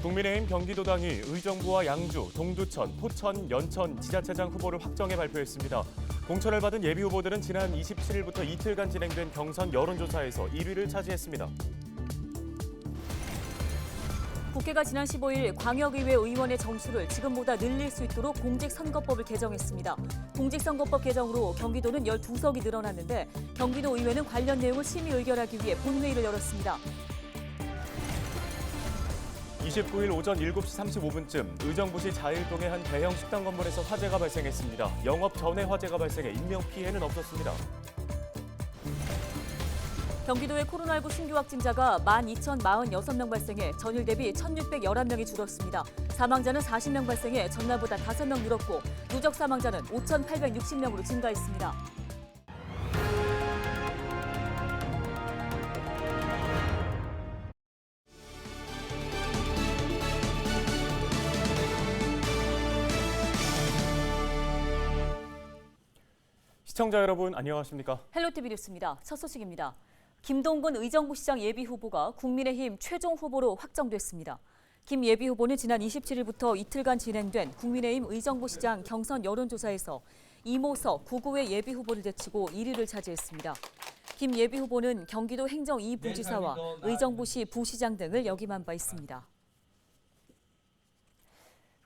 국민의힘 경기도당이 의정부와 양주, 동두천, 포천, 연천 지자체장 후보를 확정해 발표했습니다. 공천을 받은 예비 후보들은 지난 27일부터 이틀간 진행된 경선 여론조사에서 1위를 차지했습니다. 국회가 지난 15일 광역의회 의원의 정수를 지금보다 늘릴 수 있도록 공직선거법을 개정했습니다. 공직선거법 개정으로 경기도는 12석이 늘어났는데 경기도 의회는 관련 내용을 심의 의결하기 위해 본회의를 열었습니다. 29일 오전 7시 35분쯤 의정부시 자일동의 한 대형 식당 건물에서 화재가 발생했습니다. 영업 전에 화재가 발생해 인명피해는 없었습니다. 경기도의 코로나19 신규 확진자가 12,046명 발생해 전일 대비 1,611명이 줄었습니다. 사망자는 40명 발생해 전날보다 5명 늘었고 누적 사망자는 5,860명으로 증가했습니다. 시청자 여러분 안녕하십니까? 헬로티비 뉴스입니다. 첫 소식입니다. 김동건 의정부시장 예비후보가 국민의힘 최종 후보로 확정됐습니다. 김 예비후보는 지난 27일부터 이틀간 진행된 국민의힘 의정부시장 경선 여론조사에서 이모석 9구의 예비후보를 제치고 1위를 차지했습니다. 김 예비후보는 경기도 행정 2부지사와 의정부시 부시장 등을 역임한 바 있습니다.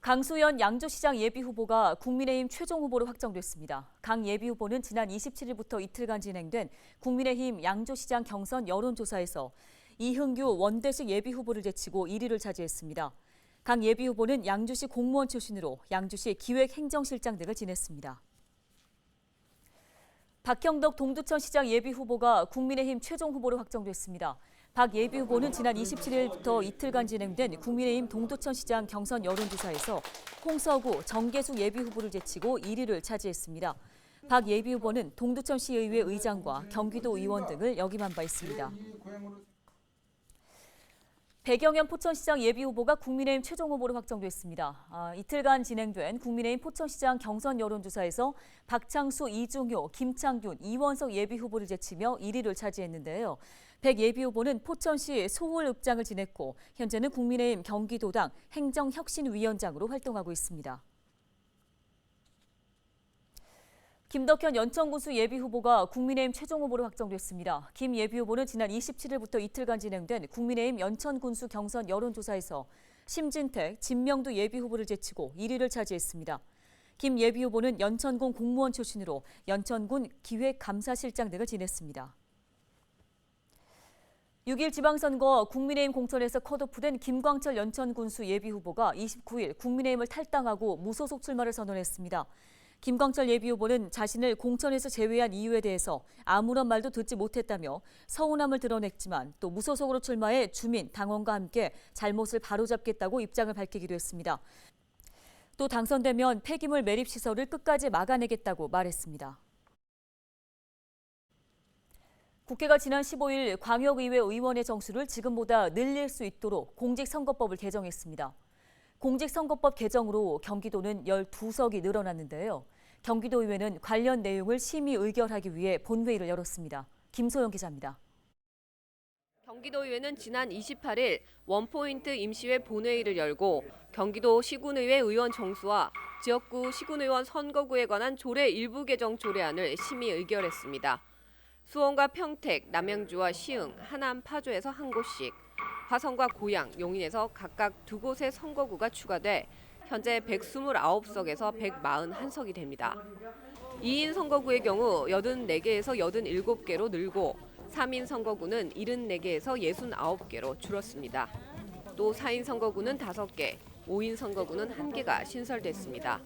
강수현 양주시장 예비후보가 국민의힘 최종 후보로 확정됐습니다. 강 예비후보는 지난 27일부터 이틀간 진행된 국민의힘 양주시장 경선 여론조사에서 이흥규 원대식 예비후보를 제치고 1위를 차지했습니다. 강 예비후보는 양주시 공무원 출신으로 양주시 기획행정실장 등을 지냈습니다. 박형덕 동두천시장 예비후보가 국민의힘 최종 후보로 확정됐습니다. 박 예비후보는 지난 27일부터 이틀간 진행된 국민의힘 동두천시장 경선 여론조사에서 홍서구, 정계숙 예비후보를 제치고 1위를 차지했습니다. 박 예비후보는 동두천시의회 의장과 경기도 의원 등을 역임한 바 있습니다. 배경현 포천시장 예비후보가 국민의힘 최종 후보로 확정됐습니다. 이틀간 진행된 국민의힘 포천시장 경선 여론조사에서 박창수, 이중효, 김창균, 이원석 예비후보를 제치며 1위를 차지했는데요. 백 예비후보는 포천시 소홀읍장을 지냈고 현재는 국민의힘 경기도당 행정혁신위원장으로 활동하고 있습니다. 김덕현 연천군수 예비후보가 국민의힘 최종 후보로 확정됐습니다. 김 예비후보는 지난 27일부터 이틀간 진행된 국민의힘 연천군수 경선 여론조사에서 심진택, 진명두 예비후보를 제치고 1위를 차지했습니다. 김 예비후보는 연천군 공무원 출신으로 연천군 기획감사실장 등을 지냈습니다. 6일 지방선거 국민의힘 공천에서 컷오프된 김광철 연천군수 예비후보가 29일 국민의힘을 탈당하고 무소속 출마를 선언했습니다. 김광철 예비후보는 자신을 공천에서 제외한 이유에 대해서 아무런 말도 듣지 못했다며 서운함을 드러냈지만 또 무소속으로 출마해 주민, 당원과 함께 잘못을 바로잡겠다고 입장을 밝히기도 했습니다. 또 당선되면 폐기물 매립시설을 끝까지 막아내겠다고 말했습니다. 국회가 지난 15일 광역의회 의원의 정수를 지금보다 늘릴 수 있도록 공직선거법을 개정했습니다. 공직선거법 개정으로 경기도는 12석이 늘어났는데요. 경기도의회는 관련 내용을 심의 의결하기 위해 본회의를 열었습니다. 김소영 기자입니다. 경기도의회는 지난 28일 원포인트 임시회 본회의를 열고 경기도 시군의회 의원 정수와 지역구 시군의원 선거구에 관한 조례 일부 개정 조례안을 심의 의결했습니다. 수원과 평택, 남양주와 시흥, 하남, 파주에서 한 곳씩, 화성과 고양, 용인에서 각각 2곳의 선거구가 추가돼 현재 129석에서 141석이 됩니다. 2인 선거구의 경우 84개에서 87개로 늘고 3인 선거구는 74개에서 69개로 줄었습니다. 또 4인 선거구는 5개, 5인 선거구는 1개가 신설됐습니다.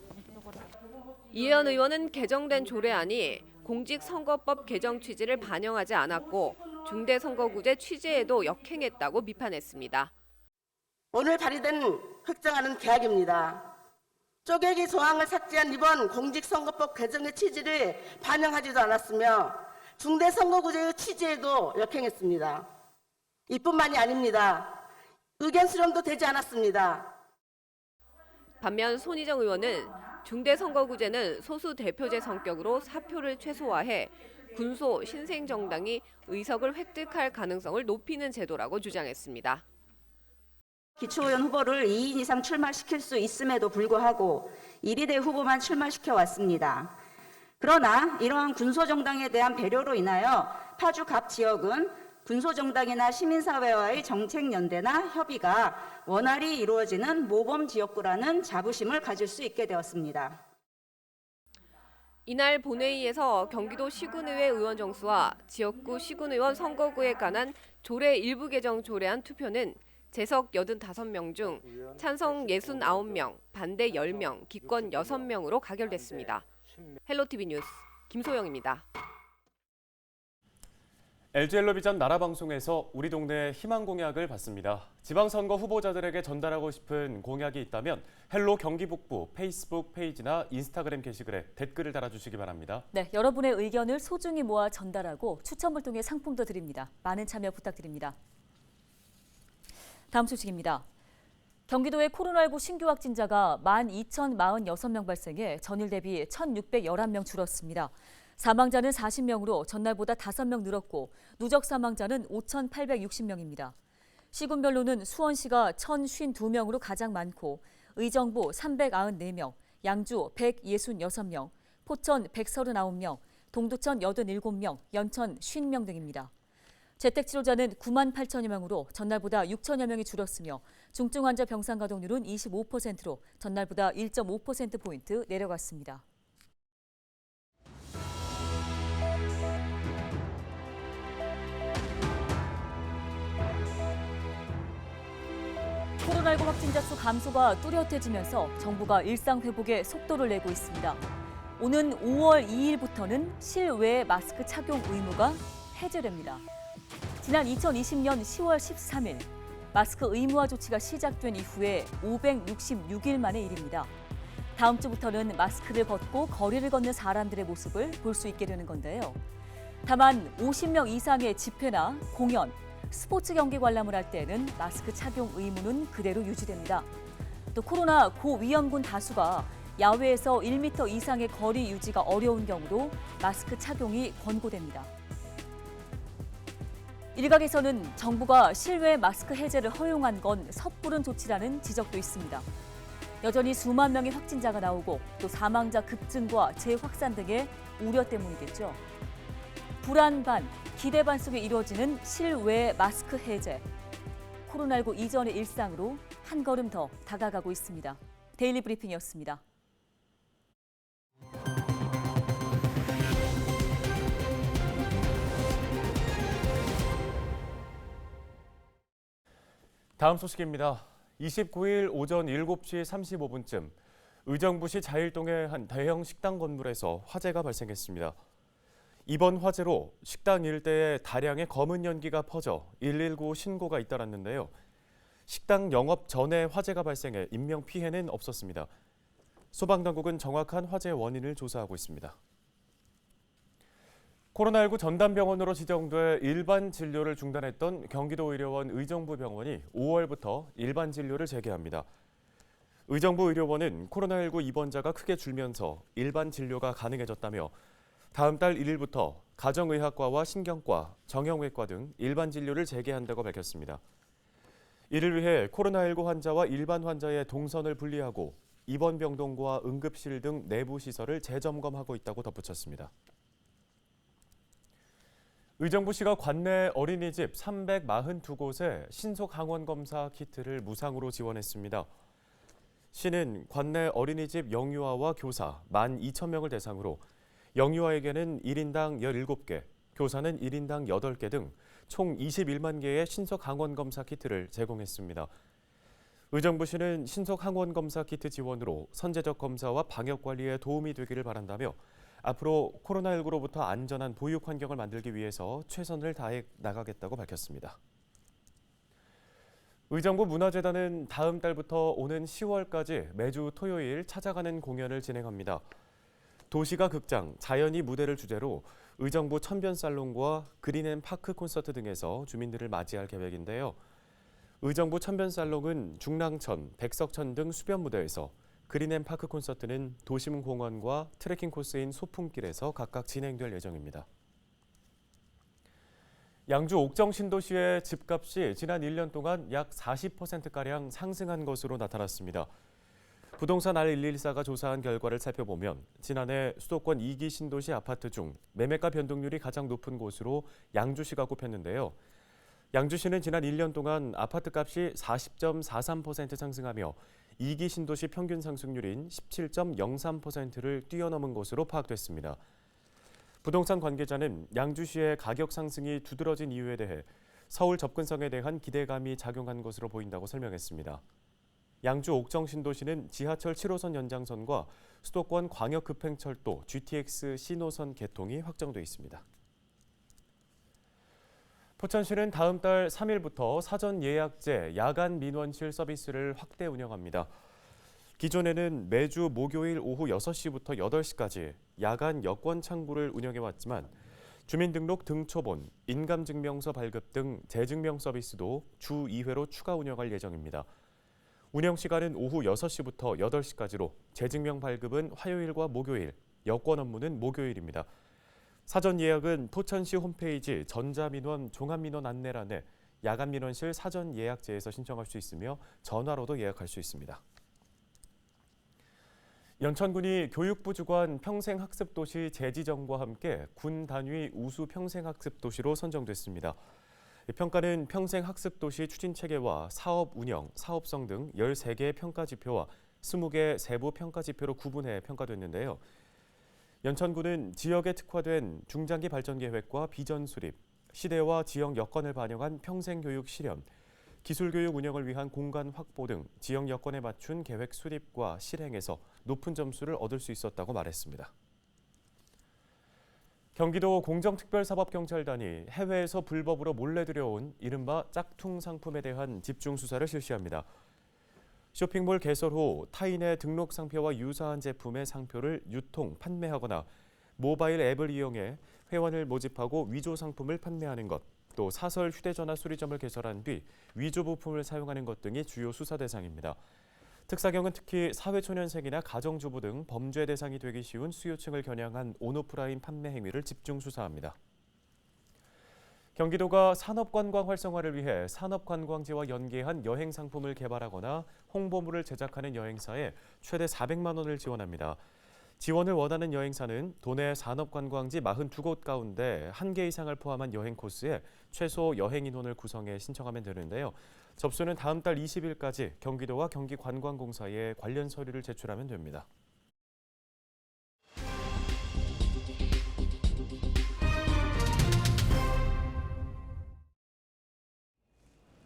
이혜연 의원은 개정된 조례안이 공직선거법 개정 취지를 반영하지 않았고 중대선거구제 취지에도 역행했다고 비판했습니다. 오늘 발의된 획정안은 계약입니다. 쪼개기 조항을 삭제한 이번 공직선거법 개정의 취지를 반영하지도 않았으며 중대선거구제의 취지에도 역행했습니다. 이뿐만이 아닙니다. 의견 수렴도 되지 않았습니다. 반면 손희정 의원은 중대선거구제는 소수 대표제 성격으로 사표를 최소화해 군소 신생정당이 의석을 획득할 가능성을 높이는 제도라고 주장했습니다. 기초의원 후보를 2인 이상 출마시킬 수 있음에도 불구하고 1위대 후보만 출마시켜 왔습니다. 그러나 이러한 군소정당에 대한 배려로 인하여 파주 갑 지역은 군소정당이나 시민사회와의 정책연대나 협의가 원활히 이루어지는 모범 지역구라는 자부심을 가질 수 있게 되었습니다. 이날 본회의에서 경기도 시군의회 의원 정수와 지역구 시군의원 선거구에 관한 조례 일부 개정 조례안 투표는 재석 85명 중 찬성 69명, 반대 10명, 기권 6명으로 가결됐습니다. 헬로티비 뉴스 김소영입니다. LG엘로비전 나라방송에서 우리 동네 희망 공약을 받습니다. 지방선거 후보자들에게 전달하고 싶은 공약이 있다면 헬로 경기북부 페이스북 페이지나 인스타그램 게시글에 댓글을 달아주시기 바랍니다. 네, 여러분의 의견을 소중히 모아 전달하고 추첨을 통해 상품도 드립니다. 많은 참여 부탁드립니다. 다음 소식입니다. 경기도의 코로나19 신규 확진자가 12,046명 발생해 전일 대비 1,611명 줄었습니다. 사망자는 40명으로 전날보다 5명 늘었고 누적 사망자는 5,860명입니다. 시군별로는 수원시가 1,052명으로 가장 많고 의정부 394명, 양주 166명, 포천 139명, 동두천 87명, 연천 50명 등입니다. 재택치료자는 9만 8천여 명으로 전날보다 6천여 명이 줄었으며 중증 환자 병상 가동률은 25%로 전날보다 1.5%포인트 내려갔습니다. 코로나19 확진자 수 감소가 뚜렷해지면서 정부가 일상 회복에 속도를 내고 있습니다. 오는 5월 2일부터는 실외 마스크 착용 의무가 해제됩니다. 지난 2020년 10월 13일 마스크 의무화 조치가 시작된 이후에 566일 만의 일입니다. 다음 주부터는 마스크를 벗고 거리를 걷는 사람들의 모습을 볼 수 있게 되는 건데요. 다만 50명 이상의 집회나 공연, 스포츠 경기 관람을 할 때에는 마스크 착용 의무는 그대로 유지됩니다. 또 코로나 고위험군 다수가 야외에서 1m 이상의 거리 유지가 어려운 경우도 마스크 착용이 권고됩니다. 일각에서는 정부가 실외 마스크 해제를 허용한 건 섣부른 조치라는 지적도 있습니다. 여전히 수만 명의 확진자가 나오고 또 사망자 급증과 재확산 등의 우려 때문이겠죠. 불안 반, 기대 반 속에 이루어지는 실외 마스크 해제. 코로나19 이전의 일상으로 한 걸음 더 다가가고 있습니다. 데일리 브리핑이었습니다. 다음 소식입니다. 29일 오전 7시 35분쯤 의정부시 자일동의 한 대형 식당 건물에서 화재가 발생했습니다. 이번 화재로 식당 일대에 다량의 검은 연기가 퍼져 119 신고가 잇따랐는데요. 식당 영업 전에 화재가 발생해 인명피해는 없었습니다. 소방당국은 정확한 화재 원인을 조사하고 있습니다. 코로나19 전담병원으로 지정돼 일반 진료를 중단했던 경기도의료원 의정부병원이 5월부터 일반 진료를 재개합니다. 의정부의료원은 코로나19 입원자가 크게 줄면서 일반 진료가 가능해졌다며 다음 달 1일부터 가정의학과와 신경과, 정형외과 등 일반 진료를 재개한다고 밝혔습니다. 이를 위해 코로나19 환자와 일반 환자의 동선을 분리하고 입원 병동과 응급실 등 내부 시설을 재점검하고 있다고 덧붙였습니다. 의정부시가 관내 어린이집 342곳에 신속 항원 검사 키트를 무상으로 지원했습니다. 시는 관내 어린이집 영유아와 교사 12,000명을 대상으로 영유아에게는 1인당 17개, 교사는 1인당 8개 등 총 21만 개의 신속 항원 검사 키트를 제공했습니다. 의정부시는 신속 항원 검사 키트 지원으로 선제적 검사와 방역 관리에 도움이 되기를 바란다며 앞으로 코로나19로부터 안전한 보육 환경을 만들기 위해서 최선을 다해 나가겠다고 밝혔습니다. 의정부 문화재단은 다음 달부터 오는 10월까지 매주 토요일 찾아가는 공연을 진행합니다. 도시가 극장, 자연이 무대를 주제로 의정부 천변살롱과 그린앤파크 콘서트 등에서 주민들을 맞이할 계획인데요. 의정부 천변살롱은 중랑천, 백석천 등 수변 무대에서 그린앤파크 콘서트는 도심공원과 트레킹 코스인 소풍길에서 각각 진행될 예정입니다. 양주 옥정 신도시의 집값이 지난 1년 동안 약 40%가량 상승한 것으로 나타났습니다. 부동산 R114가 조사한 결과를 살펴보면 지난해 수도권 2기 신도시 아파트 중 매매가 변동률이 가장 높은 곳으로 양주시가 꼽혔는데요. 양주시는 지난 1년 동안 아파트값이 40.43% 상승하며 2기 신도시 평균 상승률인 17.03%를 뛰어넘은 것으로 파악됐습니다. 부동산 관계자는 양주시의 가격 상승이 두드러진 이유에 대해 서울 접근성에 대한 기대감이 작용한 것으로 보인다고 설명했습니다. 양주 옥정 신도시는 지하철 7호선 연장선과 수도권 광역급행철도 GTX 신호선 개통이 확정돼 있습니다. 포천시는 다음 달 3일부터 사전 예약제 야간 민원실 서비스를 확대 운영합니다. 기존에는 매주 목요일 오후 6시부터 8시까지 야간 여권 창구를 운영해왔지만 주민등록 등초본, 인감증명서 발급 등 재증명 서비스도 주 2회로 추가 운영할 예정입니다. 운영 시간은 오후 6시부터 8시까지로 재증명 발급은 화요일과 목요일, 여권 업무는 목요일입니다. 사전 예약은 포천시 홈페이지 전자민원 종합민원 안내란에 야간민원실 사전 예약제에서 신청할 수 있으며 전화로도 예약할 수 있습니다. 연천군이 교육부 주관 평생학습도시 재지정과 함께 군 단위 우수 평생학습도시로 선정됐습니다. 평가는 평생학습도시 추진체계와 사업 운영, 사업성 등 13개의 평가지표와 20개 세부 평가지표로 구분해 평가됐는데요. 연천군은 지역에 특화된 중장기 발전 계획과 비전 수립, 시대와 지역 여건을 반영한 평생교육 실현, 기술교육 운영을 위한 공간 확보 등 지역 여건에 맞춘 계획 수립과 실행에서 높은 점수를 얻을 수 있었다고 말했습니다. 경기도 공정특별사법경찰단이 해외에서 불법으로 몰래 들여온 이른바 짝퉁 상품에 대한 집중 수사를 실시합니다. 쇼핑몰 개설 후 타인의 등록 상표와 유사한 제품의 상표를 유통, 판매하거나 모바일 앱을 이용해 회원을 모집하고 위조 상품을 판매하는 것, 또 사설 휴대전화 수리점을 개설한 뒤 위조 부품을 사용하는 것 등이 주요 수사 대상입니다. 특사경은 특히 사회초년생이나 가정주부 등 범죄 대상이 되기 쉬운 수요층을 겨냥한 온오프라인 판매 행위를 집중 수사합니다. 경기도가 산업관광 활성화를 위해 산업관광지와 연계한 여행 상품을 개발하거나 홍보물을 제작하는 여행사에 최대 400만 원을 지원합니다. 지원을 원하는 여행사는 도내 산업관광지 42곳 가운데 1개 이상을 포함한 여행 코스에 최소 여행 인원을 구성해 신청하면 되는데요. 접수는 다음 달 20일까지 경기도와 경기관광공사에 관련 서류를 제출하면 됩니다.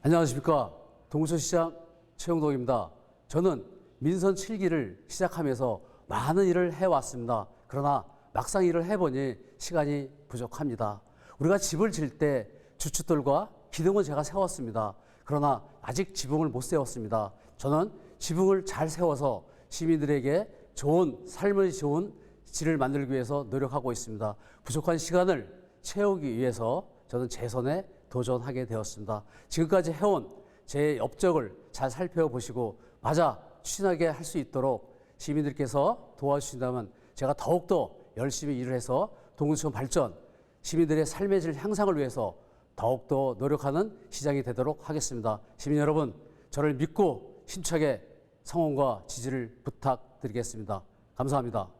안녕하십니까. 동서시장 최영동입니다. 저는 민선 7기를 시작하면서 많은 일을 해왔습니다. 그러나 막상 일을 해보니 시간이 부족합니다. 우리가 집을 지을 때 주춧돌과 기둥은 제가 세웠습니다. 그러나 아직 지붕을 못 세웠습니다. 저는 지붕을 잘 세워서 시민들에게 좋은 삶을 좋은 질을 만들기 위해서 노력하고 있습니다. 부족한 시간을 채우기 위해서 저는 재선에 도전하게 되었습니다. 지금까지 해온 제 업적을 잘 살펴보시고 맞아 추진하게 할 수 있도록 시민들께서 도와주신다면 제가 더욱더 열심히 일을 해서 동구시청 발전, 시민들의 삶의 질 향상을 위해서 더욱더 노력하는 시장이 되도록 하겠습니다. 시민 여러분, 저를 믿고 힘차게 성원과 지지를 부탁드리겠습니다. 감사합니다.